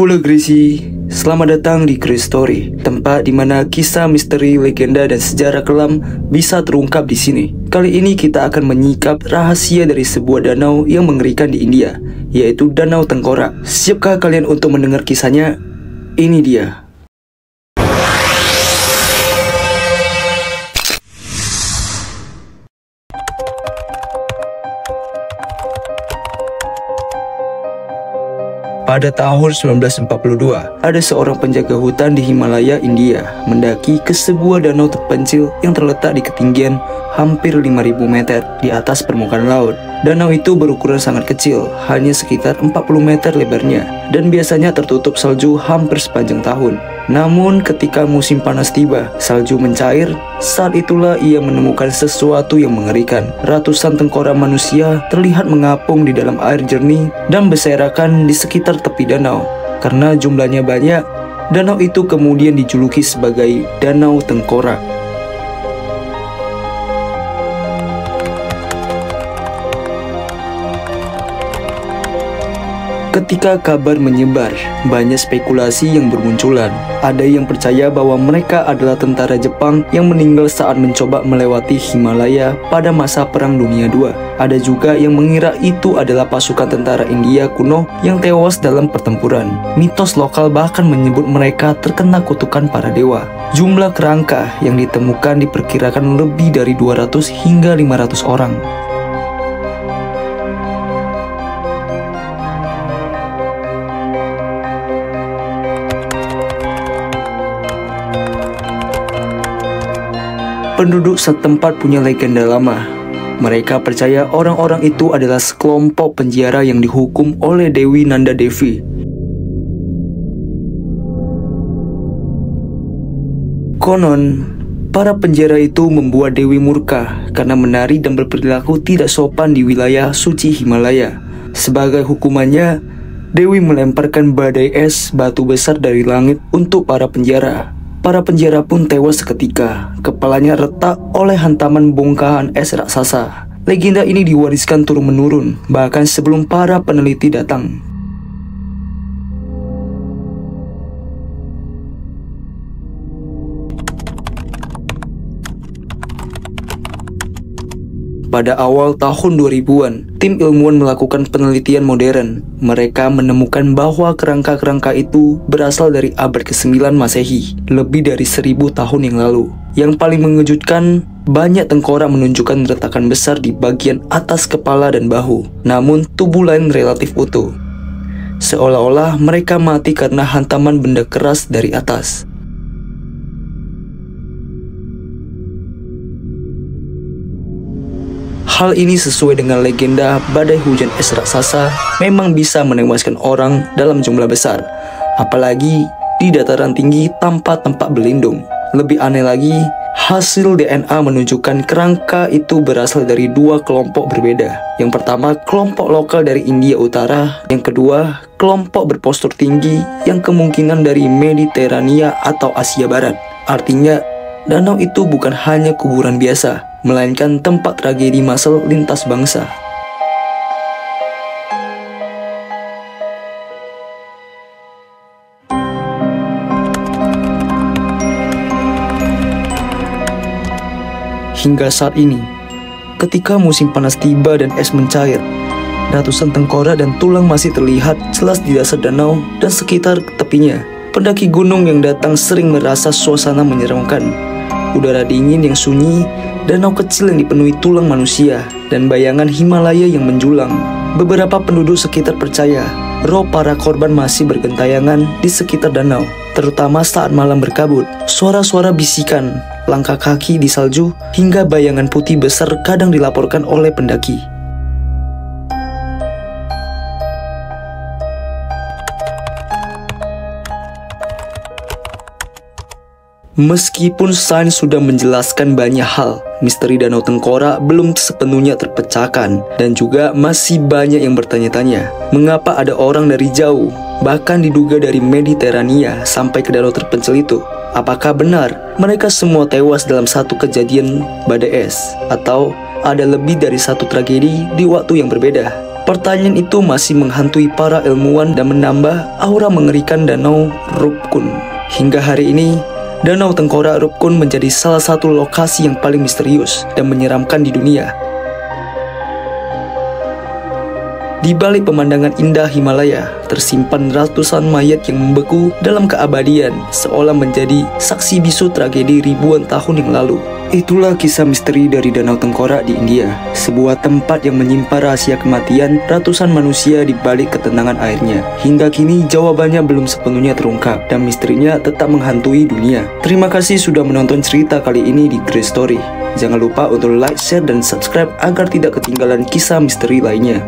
Halo Gracie, selamat datang di Gracie Story, tempat di mana kisah misteri, legenda, dan sejarah kelam bisa terungkap di sini. Kali ini kita akan menyikap rahasia dari sebuah danau yang mengerikan di India, yaitu Danau Tengkorak. Siapkah kalian untuk mendengar kisahnya? Ini dia. Pada tahun 1942, ada seorang penjaga hutan di Himalaya, India, mendaki ke sebuah danau terpencil yang terletak di ketinggian hampir 5.000 meter di atas permukaan laut. Danau itu berukuran sangat kecil, hanya sekitar 40 meter lebarnya, dan biasanya tertutup salju hampir sepanjang tahun. Namun ketika musim panas tiba, salju mencair. Saat itulah ia menemukan sesuatu yang mengerikan. Ratusan tengkorak manusia terlihat mengapung di dalam air jernih dan berserakan di sekitar tepi danau. Karena jumlahnya banyak, danau itu kemudian dijuluki sebagai Danau Tengkorak. Ketika kabar menyebar, banyak spekulasi yang bermunculan. Ada yang percaya bahwa mereka adalah tentara Jepang yang meninggal saat mencoba melewati Himalaya pada masa Perang Dunia II. Ada juga yang mengira itu adalah pasukan tentara India kuno yang tewas dalam pertempuran. Mitos lokal bahkan menyebut mereka terkena kutukan para dewa. Jumlah kerangka yang ditemukan diperkirakan lebih dari 200 hingga 500 orang. Penduduk setempat punya legenda lama. Mereka percaya orang-orang itu adalah sekelompok penjara yang dihukum oleh Dewi Nanda Devi. Konon, para penjara itu membuat Dewi murka karena menari dan berperilaku tidak sopan di wilayah suci Himalaya. Sebagai hukumannya, Dewi melemparkan badai es batu besar dari langit untuk para penjara. Para penjara pun tewas seketika, kepalanya retak oleh hantaman bongkahan es raksasa. Legenda ini diwariskan turun-menurun, bahkan sebelum para peneliti datang. Pada awal tahun 2000-an, tim ilmuwan melakukan penelitian modern. Mereka menemukan bahwa kerangka-kerangka itu berasal dari abad ke-9 Masehi, lebih dari 1000 tahun yang lalu. Yang paling mengejutkan, banyak tengkorak menunjukkan retakan besar di bagian atas kepala dan bahu, namun tubuh lain relatif utuh. Seolah-olah mereka mati karena hantaman benda keras dari atas. Hal ini sesuai dengan legenda badai hujan es raksasa memang bisa menewaskan orang dalam jumlah besar, apalagi di dataran tinggi tanpa tempat berlindung. Lebih aneh lagi, hasil DNA menunjukkan kerangka itu berasal dari dua kelompok berbeda. Yang pertama, kelompok lokal dari India Utara. Yang kedua, kelompok berpostur tinggi yang kemungkinan dari Mediterania atau Asia Barat. Artinya, danau itu bukan hanya kuburan biasa, melainkan tempat tragedi masal lintas bangsa. Hingga saat ini, ketika musim panas tiba dan es mencair, ratusan tengkorak dan tulang masih terlihat jelas di dasar danau dan sekitar tepinya. Pendaki gunung yang datang sering merasa suasana menyeramkan. Udara dingin yang sunyi, danau kecil yang dipenuhi tulang manusia, dan bayangan Himalaya yang menjulang. Beberapa penduduk sekitar percaya roh para korban masih bergentayangan di sekitar danau, terutama saat malam berkabut. Suara-suara bisikan, langkah kaki di salju, hingga bayangan putih besar kadang dilaporkan oleh pendaki. Meskipun sains sudah menjelaskan banyak hal, misteri Danau Tengkorak belum sepenuhnya terpecahkan, dan juga masih banyak yang bertanya-tanya. Mengapa ada orang dari jauh, bahkan diduga dari Mediterania sampai ke danau terpencil itu? Apakah benar mereka semua tewas dalam satu kejadian badai es? Atau ada lebih dari satu tragedi di waktu yang berbeda? Pertanyaan itu masih menghantui para ilmuwan dan menambah aura mengerikan Danau Rupkun. Hingga hari ini, Danau Tengkorak Rupkun menjadi salah satu lokasi yang paling misterius dan menyeramkan di dunia. Di balik pemandangan indah Himalaya, tersimpan ratusan mayat yang membeku dalam keabadian, seolah menjadi saksi bisu tragedi ribuan tahun yang lalu. Itulah kisah misteri dari Danau Tengkorak di India, sebuah tempat yang menyimpan rahasia kematian ratusan manusia di balik ketenangan airnya. Hingga kini jawabannya belum sepenuhnya terungkap dan misterinya tetap menghantui dunia. Terima kasih sudah menonton cerita kali ini di Grace Story. Jangan lupa untuk like, share, dan subscribe agar tidak ketinggalan kisah misteri lainnya.